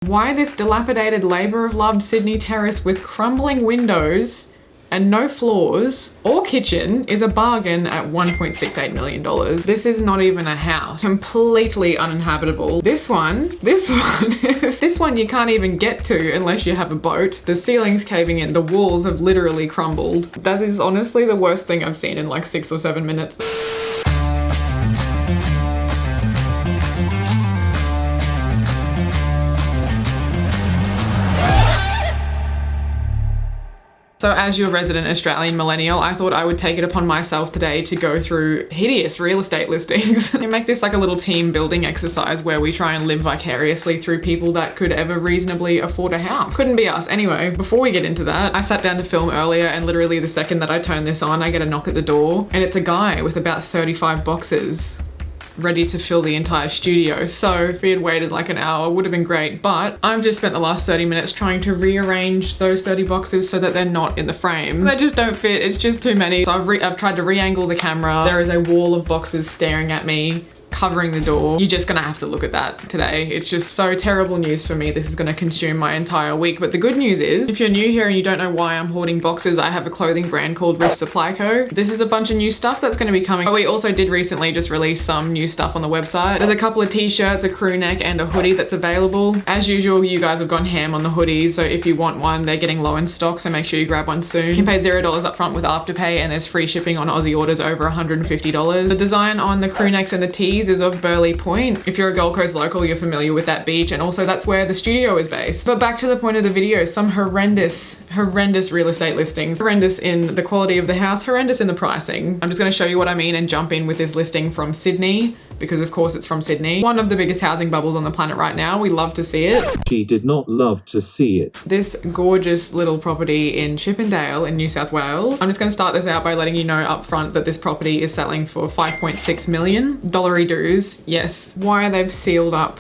Why this dilapidated labour of love Sydney terrace with crumbling windows and no floors or kitchen is a bargain at $1.68 million. This is not even a house. Completely uninhabitable. This one you can't even get to unless you have a boat. The ceiling's caving in. The walls have literally crumbled. That is honestly the worst thing I've seen in like 6 or 7 minutes. So as your resident Australian millennial, I thought I would take it upon myself today to go through hideous real estate listings and make this like a little team building exercise where we try and live vicariously through people that could ever reasonably afford a house. Couldn't be us. Anyway, before we get into that, I sat down to film earlier and literally the second that I turn this on, I get a knock at the door and it's a guy with about 35 boxes ready to fill the entire studio. So if we had waited like an hour, would have been great, but I've just spent the last 30 minutes trying to rearrange those 30 boxes so that they're not in the frame. They just don't fit, it's just too many. So I've tried to re-angle the camera. There is a wall of boxes staring at me, covering the door. You're just gonna have to look at that today. It's just so terrible news for me. This is gonna consume my entire week. But the good news is, if you're new here and you don't know why I'm hoarding boxes, I have a clothing brand called Rift Supply Co. This is a bunch of new stuff that's gonna be coming. But we also did recently just release some new stuff on the website. There's a couple of t-shirts, a crew neck, and a hoodie that's available. As usual, you guys have gone ham on the hoodies, so if you want one, they're getting low in stock, so make sure you grab one soon. You can pay $0 up front with Afterpay, and there's free shipping on Aussie orders over $150. The design on the crew necks and the tees is of Burleigh Point. If you're a Gold Coast local, you're familiar with that beach, and also that's where the studio is based. But back to the point of the video, some horrendous real estate listings. Horrendous in the quality of the house, horrendous in the pricing. I'm just gonna show you what I mean and jump in with this listing from Sydney, because of course it's from Sydney. One of the biggest housing bubbles on the planet right now. We love to see it. She did not love to see it. This gorgeous little property in Chippendale in New South Wales. I'm just gonna start this out by letting you know up front that this property is selling for $5.6 million. Dollary doos, yes. Why they've sealed up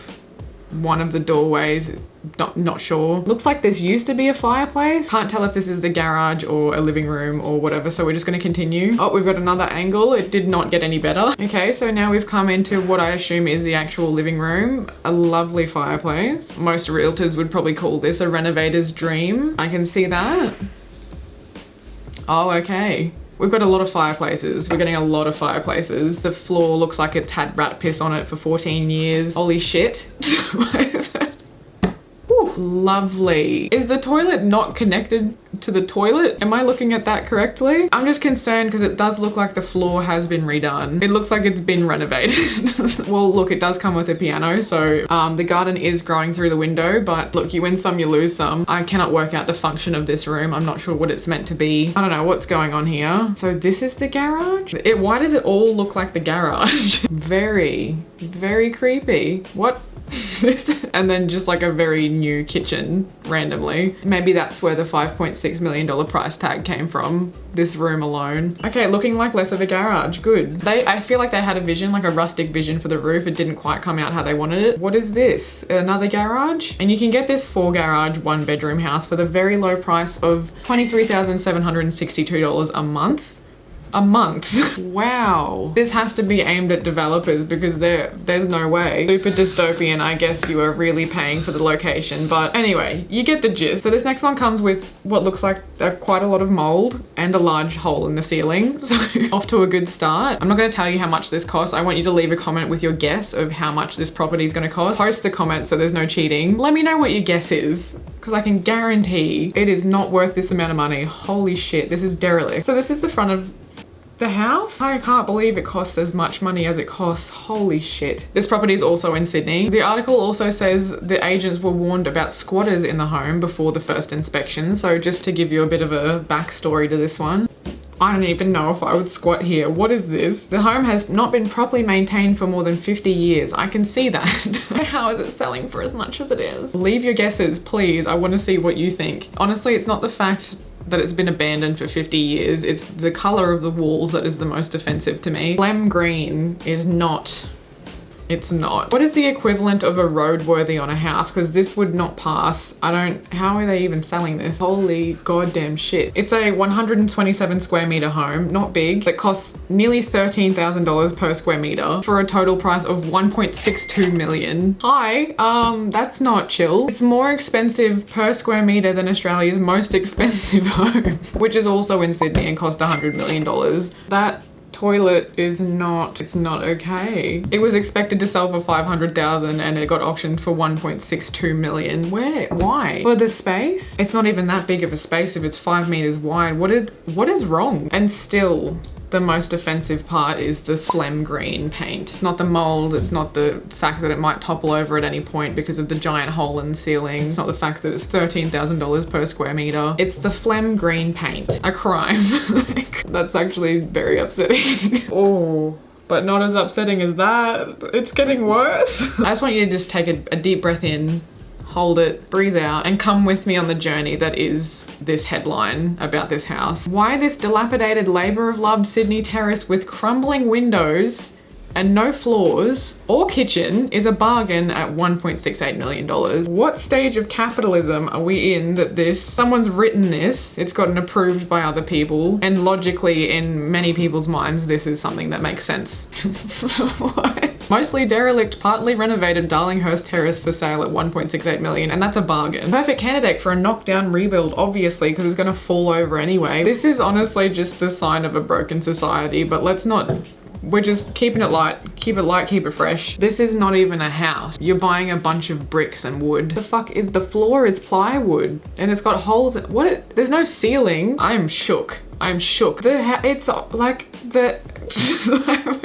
one of the doorways, not sure. Looks like this used to be a fireplace. Can't tell if this is the garage or a living room or whatever, so we're just gonna continue. Oh, we've got another angle. It did not get any better. Okay, so now we've come into what I assume is the actual living room. A lovely fireplace. Most realtors would probably call this a renovator's dream. I can see that. Oh, okay. We've got a lot of fireplaces. We're getting a lot of fireplaces. The floor looks like it's had rat piss on it for 14 years. Holy shit. What is that? Ooh, lovely. Is the toilet not connected to the toilet? Am I looking at that correctly? I'm just concerned because it does look like the floor has been redone. It looks like it's been renovated. Well, look, it does come with a piano, so the garden is growing through the window, but look, you win some, you lose some. I cannot work out the function of this room. I'm not sure what it's meant to be. I don't know what's going on here. So this is the garage? Why does it all look like the garage? Very, very creepy. What? And then just like a very new kitchen randomly. Maybe that's where the $5.6 million price tag came from, this room alone. Okay, looking like less of a garage, good. I feel like they had a vision, like a rustic vision for the roof. It didn't quite come out how they wanted it. What is this? Another garage? And you can get this 4-garage, 1-bedroom house for the very low price of $23,762 a month. A month. Wow. This has to be aimed at developers because there's no way. Super dystopian, I guess you are really paying for the location. But anyway, you get the gist. So this next one comes with what looks like quite a lot of mold and a large hole in the ceiling. So off to a good start. I'm not going to tell you how much this costs. I want you to leave a comment with your guess of how much this property is going to cost. Post the comment so there's no cheating. Let me know what your guess is, because I can guarantee it is not worth this amount of money. Holy shit, this is derelict. So this is the front of the house. I can't believe it costs as much money as it costs. Holy shit. This property is also in Sydney. The article also says the agents were warned about squatters in the home before the first inspection. So just to give you a bit of a backstory to this one. I don't even know if I would squat here. What is this? The home has not been properly maintained for more than 50 years. I can see that. How is it selling for as much as it is? Leave your guesses, please. I want to see what you think. Honestly, it's not the fact that it's been abandoned for 50 years. It's the color of the walls that is the most offensive to me. Phlegm green is not It's not. What is the equivalent of a roadworthy on a house? Because this would not pass. How are they even selling this? Holy goddamn shit. It's a 127 square meter home, not big, that costs nearly $13,000 per square meter for a total price of 1.62 million. Hi, that's not chill. It's more expensive per square meter than Australia's most expensive home, which is also in Sydney and cost $100 million. That toilet is not, it's not okay. It was expected to sell for 500,000 and it got auctioned for 1.62 million. Where? Why? For the space? It's not even that big of a space if it's 5 meters wide. What is wrong? And still, the most offensive part is the phlegm green paint. It's not the mold, it's not the fact that it might topple over at any point because of the giant hole in the ceiling. It's not the fact that it's $13,000 per square meter. It's the phlegm green paint. A crime. Like, that's actually very upsetting. Oh. But not as upsetting as that. It's getting worse. I just want you to just take a deep breath in, hold it, breathe out, and come with me on the journey that is this headline about this house. Why this dilapidated labor of love Sydney terrace with crumbling windows and no floors or kitchen is a bargain at $1.68 million. What stage of capitalism are we in that someone's written this, it's gotten approved by other people, and logically in many people's minds this is something that makes sense. What? Mostly derelict, partly renovated Darlinghurst Terrace for sale at 1.68 million, and that's a bargain. Perfect candidate for a knockdown rebuild, obviously, because it's gonna fall over anyway. This is honestly just the sign of a broken society, but let's not, we're just keeping it light, keep it fresh. This is not even a house. You're buying a bunch of bricks and wood. The fuck is, the floor is plywood and it's got holes in, there's no ceiling. I'm shook. I'm shook. It's like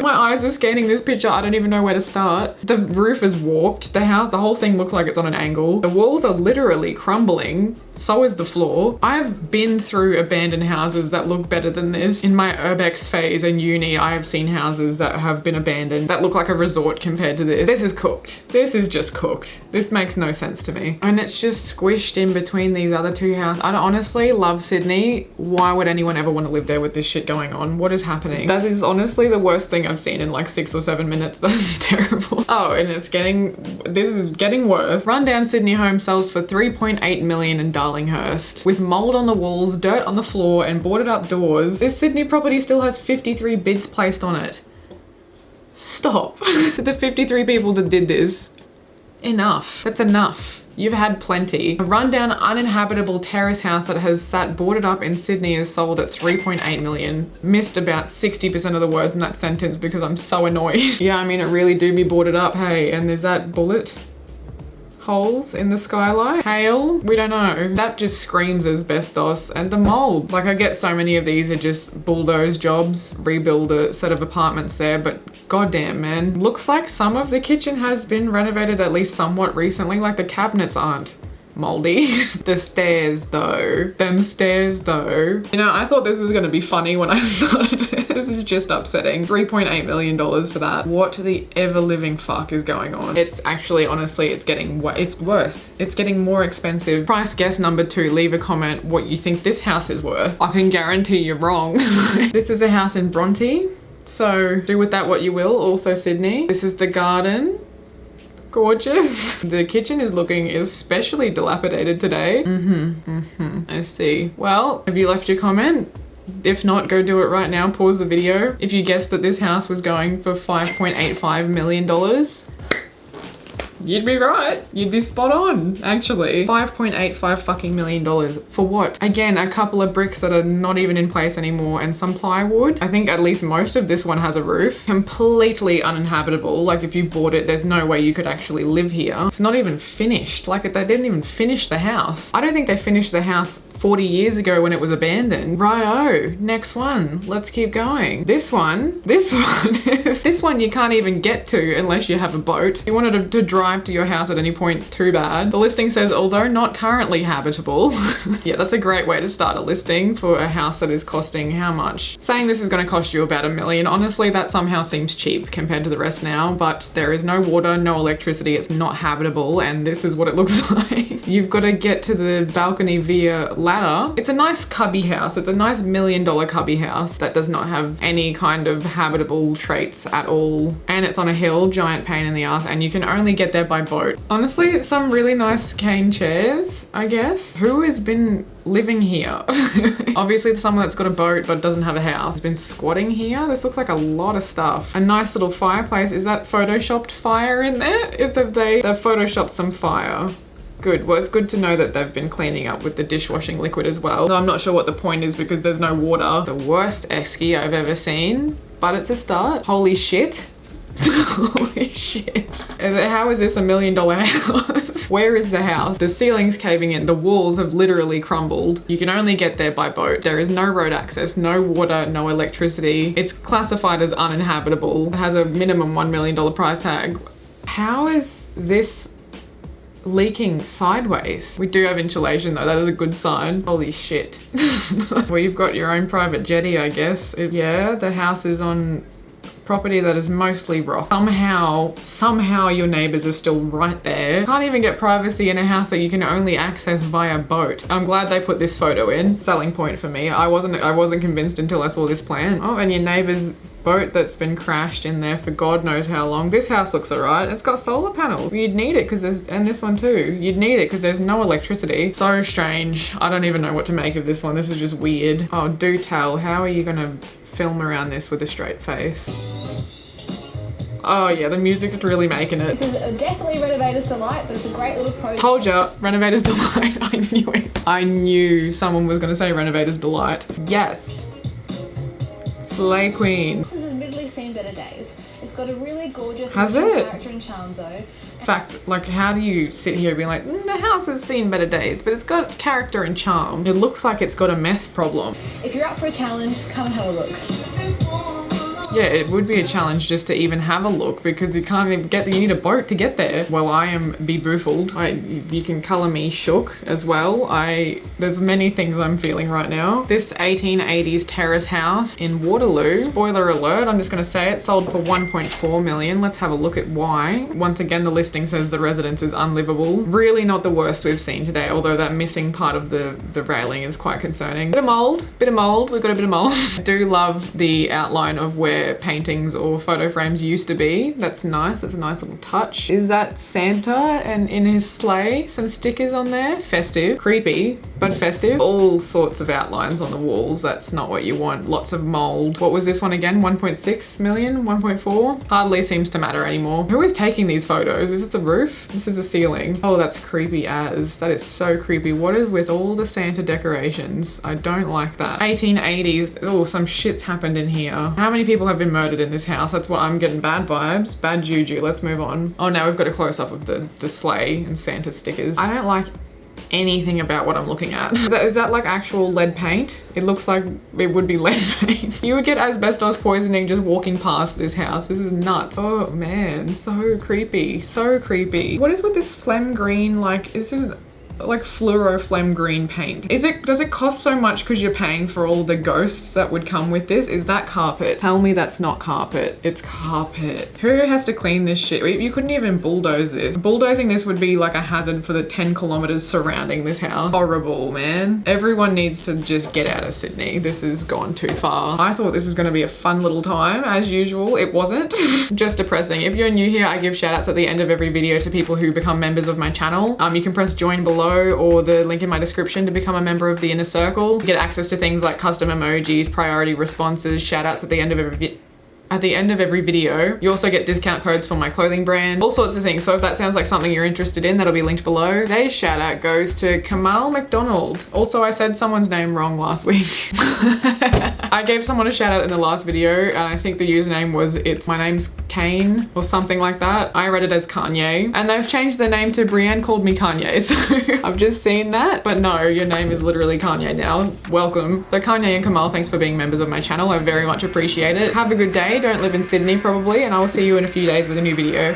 my eyes are scanning this picture. I don't even know where to start. The roof is warped. The whole thing looks like it's on an angle. The walls are literally crumbling. So is the floor. I've been through abandoned houses that look better than this. In my urbex phase in uni, I have seen houses that have been abandoned that look like a resort compared to this. This is cooked. This is just cooked. This makes no sense to me. And it's just squished in between these other two houses. I honestly love Sydney. Why would anyone ever want to live there with this shit going on? What is happening? That is honestly the worst thing I've seen in like 6 or 7 minutes. That's terrible. Oh, and this is getting worse. Rundown Sydney home sells for 3.8 million in Darlinghurst. With mold on the walls, dirt on the floor, and boarded up doors. This Sydney property still has 53 bids placed on it. Stop. The 53 people that did this. Enough. That's enough. You've had plenty. A rundown uninhabitable terrace house that has sat boarded up in Sydney is sold at 3.8 million. Missed about 60% of the words in that sentence because I'm so annoyed. Yeah, I mean, it really do be boarded up, hey, and there's that bullet holes in the skylight. Hail? We don't know. That just screams asbestos. And the mold. Like, I get so many of these are just bulldoze jobs, rebuild a set of apartments there, but goddamn, man. Looks like some of the kitchen has been renovated at least somewhat recently. Like, the cabinets aren't moldy. The stairs though. Them stairs though. You know, I thought this was gonna be funny when I started it. This is just upsetting. $3.8 million for that. What the ever living fuck is going on? It's actually, honestly, it's worse. It's getting more expensive. Price guess number 2. Leave a comment what you think this house is worth. I can guarantee you're wrong. This is a house in Bronte. So do with that what you will. Also Sydney. This is the garden. Gorgeous. The kitchen is looking especially dilapidated today. I see. Well, have you left your comment? If not, go do it right now. Pause the video. If you guessed that this house was going for $5.85 million, you'd be right. You'd be spot on, actually. $5.85 fucking million. For what? Again, a couple of bricks that are not even in place anymore and some plywood. I think at least most of this one has a roof. Completely uninhabitable. Like, if you bought it, there's no way you could actually live here. It's not even finished. Like, they didn't even finish the house. I don't think they finished the house 40 years ago when it was abandoned. Righto, next one. Let's keep going. This one you can't even get to unless you have a boat. If you wanted to drive to your house at any point, too bad. The listing says, although not currently habitable. Yeah, that's a great way to start a listing for a house that is costing how much? Saying this is gonna cost you about $1 million. Honestly, that somehow seems cheap compared to the rest now, but there is no water, no electricity, it's not habitable, and this is what it looks like. You've got to get to the balcony via ladder. It's a nice cubby house. It's a nice $1 million cubby house that does not have any kind of habitable traits at all. And it's on a hill, giant pain in the ass, and you can only get there by boat. Honestly, some really nice cane chairs, I guess. Who has been living here? Obviously someone that's got a boat but doesn't have a house has been squatting here. This looks like a lot of stuff. A nice little fireplace. Is that photoshopped fire in there? They've photoshopped some fire. Good. Well, it's good to know that they've been cleaning up with the dishwashing liquid as well. Though I'm not sure what the point is because there's no water. The worst esky I've ever seen, but it's a start. Holy shit. Holy shit. How is this $1 million house? Where is the house? The ceiling's caving in. The walls have literally crumbled. You can only get there by boat. There is no road access, no water, no electricity. It's classified as uninhabitable. It has a minimum $1 million price tag. How is this leaking sideways? We do have insulation though, that is a good sign. Holy shit. Well, you've got your own private jetty, I guess. Yeah, the house is on property that is mostly rock. Somehow your neighbors are still right there. Can't even get privacy in a house that you can only access via boat. I'm glad they put this photo in. Selling point for me. I wasn't convinced until I saw this plan. Oh, and your neighbor's boat that's been crashed in there for God knows how long. This house looks alright. It's got solar panels. You'd need it because and this one too. You'd need it because there's no electricity. So strange. I don't even know what to make of this one. This is just weird. Oh, do tell. How are you gonna film around this with a straight face? Oh yeah, the music is really making it. This is definitely Renovator's Delight, but it's a great little project. Told ya, Renovator's Delight. I knew it. I knew someone was gonna say Renovator's Delight. Yes. Slay Queen. This has admittedly seen better days. It's got a really gorgeous character and charm though. In fact, like, how do you sit here being like, the house has seen better days, but it's got character and charm. It looks like it's got a meth problem. If you're up for a challenge, come and have a look. Yeah, it would be a challenge just to even have a look because you can't even you need a boat to get there. Well, I am befooled. You can colour me shook as well. There's many things I'm feeling right now. This 1880s terrace house in Waterloo, spoiler alert, I'm just gonna say it, sold for 1.4 million. Let's have a look at why. Once again, the listing says the residence is unlivable. Really not the worst we've seen today, although that missing part of the railing is quite concerning. Bit of mold, we've got a bit of mold. I do love the outline of where paintings or photo frames used to be. That's nice. That's a nice little touch. Is that Santa and in his sleigh? Some stickers on there. Festive. Creepy, but festive. All sorts of outlines on the walls. That's not what you want. Lots of mold. What was this one again? 1.6 million? 1.4? Hardly seems to matter anymore. Who is taking these photos? Is it the roof? This is the ceiling. Oh, that's creepy as. That is so creepy. What is with all the Santa decorations? I don't like that. 1880s. Oh, some shit's happened in here. How many people have been murdered in this house? That's what I'm getting. Bad vibes, bad juju. Let's move on. Oh, now we've got a close-up of the sleigh and Santa stickers. I don't like anything about what I'm looking at. Is that like actual lead paint? It looks like it would be lead paint. You would get asbestos poisoning just walking past this house. This is nuts. Oh man, so creepy, so creepy. What is with this phlegm green? Like, this is like fluoro phlegm green paint. Does it cost so much because you're paying for all the ghosts that would come with this? Is that carpet? Tell me that's not carpet. It's carpet. Who has to clean this shit? You couldn't even bulldoze this. Bulldozing this would be like a hazard for the 10 kilometers surrounding this house. Horrible, man. Everyone needs to just get out of Sydney. This has gone too far. I thought this was gonna be a fun little time. As usual, it wasn't. Just depressing. If you're new here, I give shout outs at the end of every video to people who become members of my channel. You can press join below or the link in my description to become a member of the inner circle. You get access to things like custom emojis, priority responses, shout outs at the end of every video. You also get discount codes for my clothing brand, all sorts of things. So if that sounds like something you're interested in, that'll be linked below. Today's shout out goes to Kamal McDonald. Also, I said someone's name wrong last week. I gave someone a shout out in the last video and I think the username was my name's Kane or something like that. I read it as Kanye and they've changed their name to Brianne called me Kanye. So I've just seen that, but no, your name is literally Kanye now. Welcome. So Kanye and Kamal, thanks for being members of my channel. I very much appreciate it. Have a good day. Don't live in Sydney probably, and I will see you in a few days with a new video.